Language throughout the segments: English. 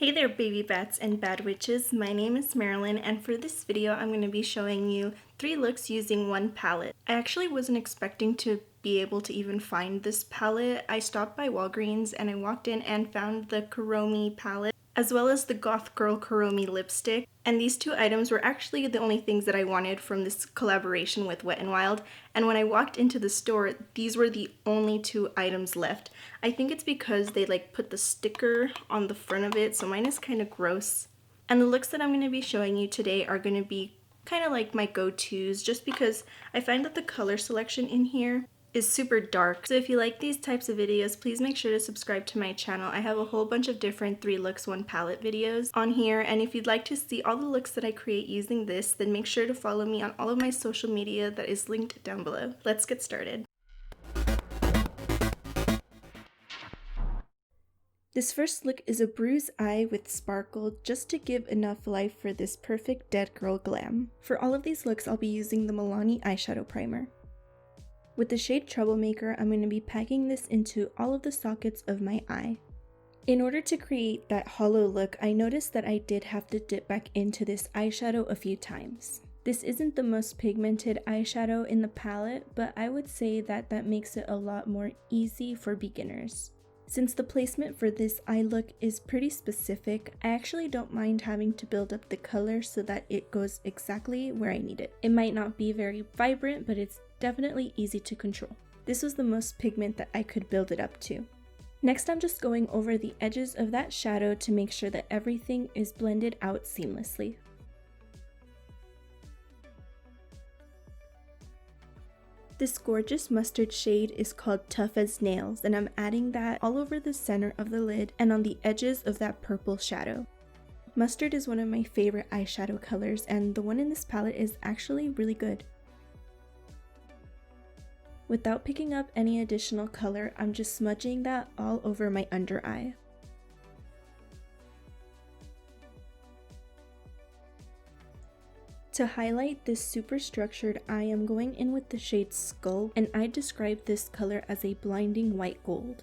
Hey there baby bats and bad witches, my name is Marilyn and for this video I'm going to be showing you 3 looks using one palette. I actually wasn't expecting to be able to even find this palette. I stopped by Walgreens and I walked in and found the Kuromi palette as well as the Goth Girl Coromi lipstick, and these two items were actually the only things that I wanted from this collaboration with Wet n Wild, and when I walked into the store these were the only 2 items left. I think it's because they put the sticker on the front of it, so mine is kind of gross. And the looks that I'm going to be showing you today are going to be kind of like my go-tos just because I find that the color selection in here is super dark. So if you like these types of videos, please make sure to subscribe to my channel. I have a whole bunch of different 3 looks 1 palette videos on here, and if you'd like to see all the looks that I create using this, then make sure to follow me on all of my social media that is linked down below. Let's get started. This first look is a bruised eye with sparkle just to give enough life for this perfect dead girl glam. For all of these looks, I'll be using the Milani eyeshadow primer. With the shade Troublemaker, I'm going to be packing this into all of the sockets of my eye. In order to create that hollow look, I noticed that I did have to dip back into this eyeshadow a few times. This isn't the most pigmented eyeshadow in the palette, but I would say that makes it a lot more easy for beginners. Since the placement for this eye look is pretty specific, I actually don't mind having to build up the color so that it goes exactly where I need it. It might not be very vibrant, but it's definitely easy to control. This was the most pigment that I could build it up to. Next, I'm just going over the edges of that shadow to make sure that everything is blended out seamlessly. This gorgeous mustard shade is called Tough as Nails, and I'm adding that all over the center of the lid and on the edges of that purple shadow. Mustard is one of my favorite eyeshadow colors, and the one in this palette is actually really good. Without picking up any additional color, I'm just smudging that all over my under eye. To highlight this super structured eye, I'm going in with the shade Skull, and I describe this color as a blinding white gold.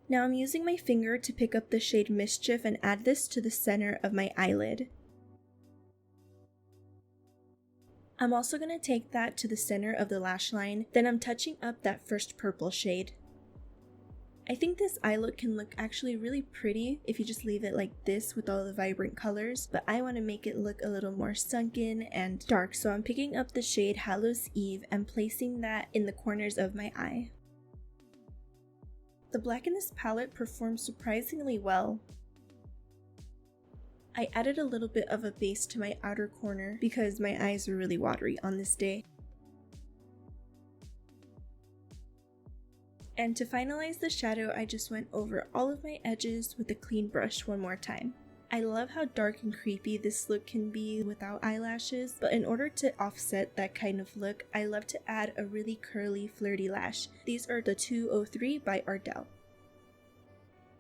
Now I'm using my finger to pick up the shade Mischief and add this to the center of my eyelid. I'm also going to take that to the center of the lash line, then I'm touching up that first purple shade. I think this eye look can look actually really pretty if you just leave it like this with all the vibrant colors, but I want to make it look a little more sunken and dark, so I'm picking up the shade Hallows Eve and placing that in the corners of my eye. The black in this palette performs surprisingly well. I added a little bit of a base to my outer corner because my eyes were really watery on this day. And to finalize the shadow, I just went over all of my edges with a clean brush one more time. I love how dark and creepy this look can be without eyelashes, but in order to offset that kind of look, I love to add a really curly, flirty lash. These are the 203 by Ardell.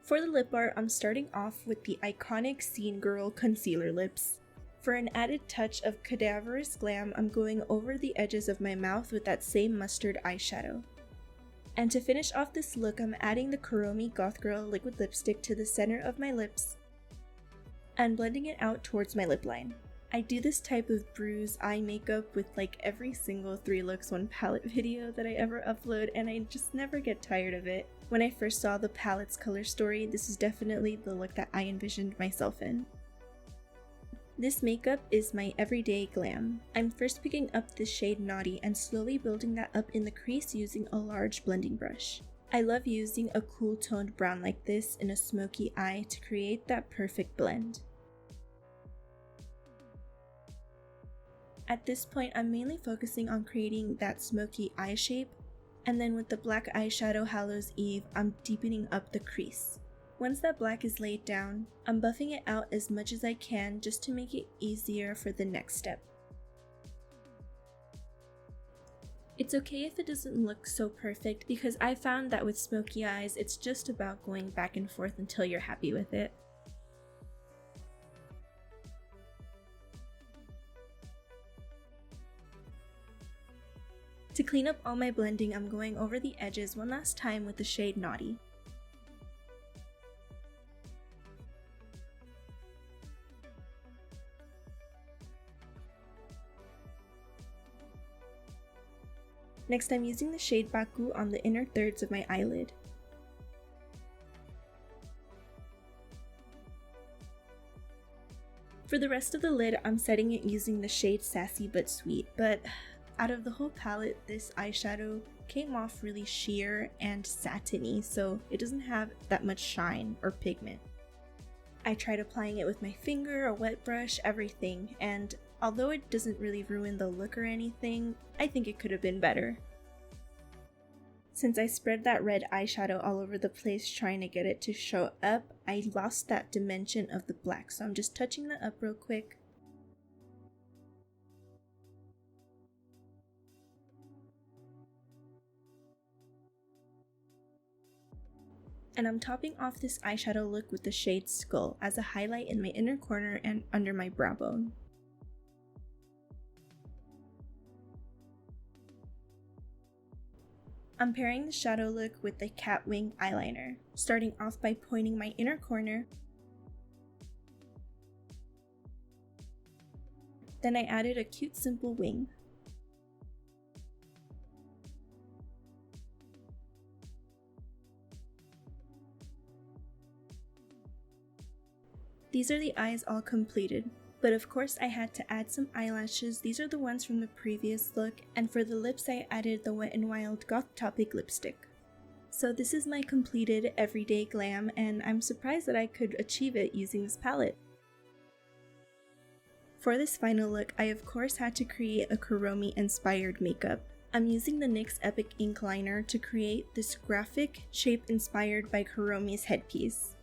For the lip art, I'm starting off with the iconic Scene Girl concealer lips. For an added touch of cadaverous glam, I'm going over the edges of my mouth with that same mustard eyeshadow. And to finish off this look, I'm adding the Kuromi Goth Girl liquid lipstick to the center of my lips and blending it out towards my lip line. I do this type of bruise eye makeup with every single 3 looks 1 palette video that I ever upload, and I just never get tired of it. When I first saw the palette's color story, this is definitely the look that I envisioned myself in. This makeup is my everyday glam. I'm first picking up the shade Naughty and slowly building that up in the crease using a large blending brush. I love using a cool toned brown like this in a smoky eye to create that perfect blend. At this point, I'm mainly focusing on creating that smoky eye shape, and then with the black eyeshadow Hallows Eve, I'm deepening up the crease. Once that black is laid down, I'm buffing it out as much as I can just to make it easier for the next step. It's okay if it doesn't look so perfect because I found that with smoky eyes, it's just about going back and forth until you're happy with it. To clean up all my blending, I'm going over the edges one last time with the shade Naughty. Next, I'm using the shade Baku on the inner thirds of my eyelid. For the rest of the lid, I'm setting it using the shade Sassy But Sweet, but out of the whole palette, this eyeshadow came off really sheer and satiny, so it doesn't have that much shine or pigment. I tried applying it with my finger, a wet brush, everything, and although it doesn't really ruin the look or anything, I think it could have been better. Since I spread that red eyeshadow all over the place trying to get it to show up, I lost that dimension of the black, so I'm just touching that up real quick. And I'm topping off this eyeshadow look with the shade Skull as a highlight in my inner corner and under my brow bone. I'm pairing the shadow look with the cat wing eyeliner, starting off by pointing my inner corner. Then I added a cute simple wing. These are the eyes all completed, but of course I had to add some eyelashes. These are the ones from the previous look, and for the lips I added the Wet n Wild Goth Topic lipstick. So this is my completed everyday glam, and I'm surprised that I could achieve it using this palette. For this final look, I of course had to create a Kuromi inspired makeup. I'm using the NYX Epic Ink Liner to create this graphic shape inspired by Kuromi's headpiece.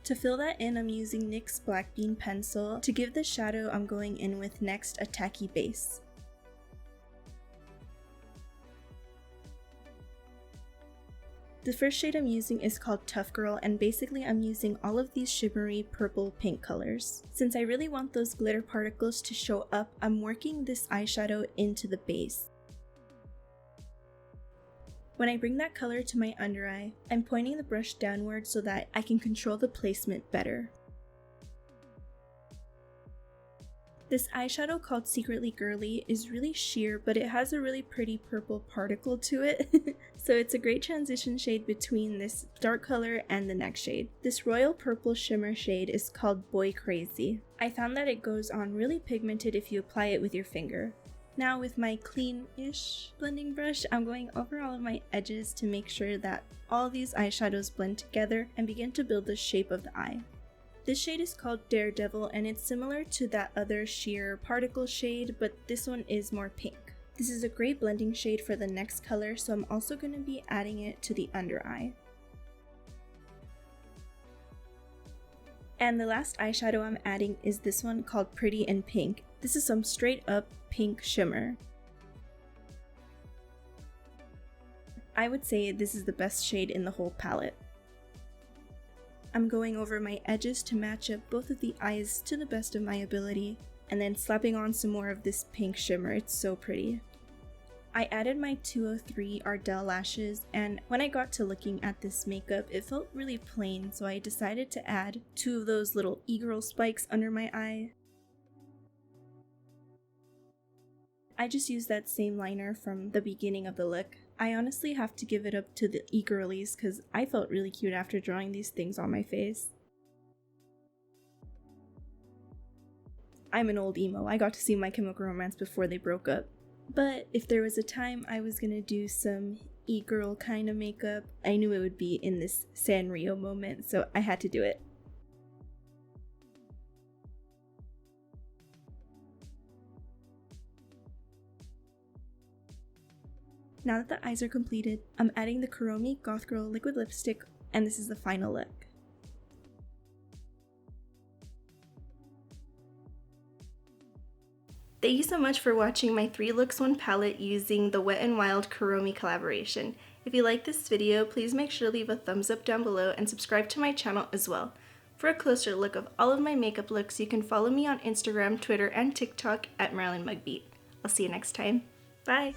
To fill that in, I'm using NYX Black Bean Pencil. To give the shadow, I'm going in with next a tacky base. The first shade I'm using is called Tough Girl, and basically I'm using all of these shimmery purple pink colors. Since I really want those glitter particles to show up, I'm working this eyeshadow into the base. When I bring that color to my under eye, I'm pointing the brush downward so that I can control the placement better. This eyeshadow called Secretly Girly is really sheer, but it has a really pretty purple particle to it, so it's a great transition shade between this dark color and the next shade. This royal purple shimmer shade is called Boy Crazy. I found that it goes on really pigmented if you apply it with your finger. Now with my clean-ish blending brush, I'm going over all of my edges to make sure that all these eyeshadows blend together and begin to build the shape of the eye. This shade is called Daredevil, and it's similar to that other sheer particle shade, but this one is more pink. This is a great blending shade for the next color, so I'm also going to be adding it to the under eye. And the last eyeshadow I'm adding is this one called Pretty in Pink. This is some straight up pink shimmer. I would say this is the best shade in the whole palette. I'm going over my edges to match up both of the eyes to the best of my ability, and then slapping on some more of this pink shimmer. It's so pretty. I added my 203 Ardell lashes, and when I got to looking at this makeup, it felt really plain, so I decided to add 2 of those little e-girl spikes under my eye. I just used that same liner from the beginning of the look. I honestly have to give it up to the e-girlies because I felt really cute after drawing these things on my face. I'm an old emo. I got to see My Chemical Romance before they broke up. But if there was a time I was gonna do some e-girl kind of makeup, I knew it would be in this Sanrio moment, so I had to do it. Now that the eyes are completed, I'm adding the Kuromi Goth Girl liquid lipstick, and this is the final look. Thank you so much for watching my 3 looks 1 palette using the Wet n Wild Kuromi collaboration. If you like this video, please make sure to leave a thumbs up down below and subscribe to my channel as well. For a closer look of all of my makeup looks, you can follow me on Instagram, Twitter, and TikTok at MarilynMugBeat. I'll see you next time. Bye!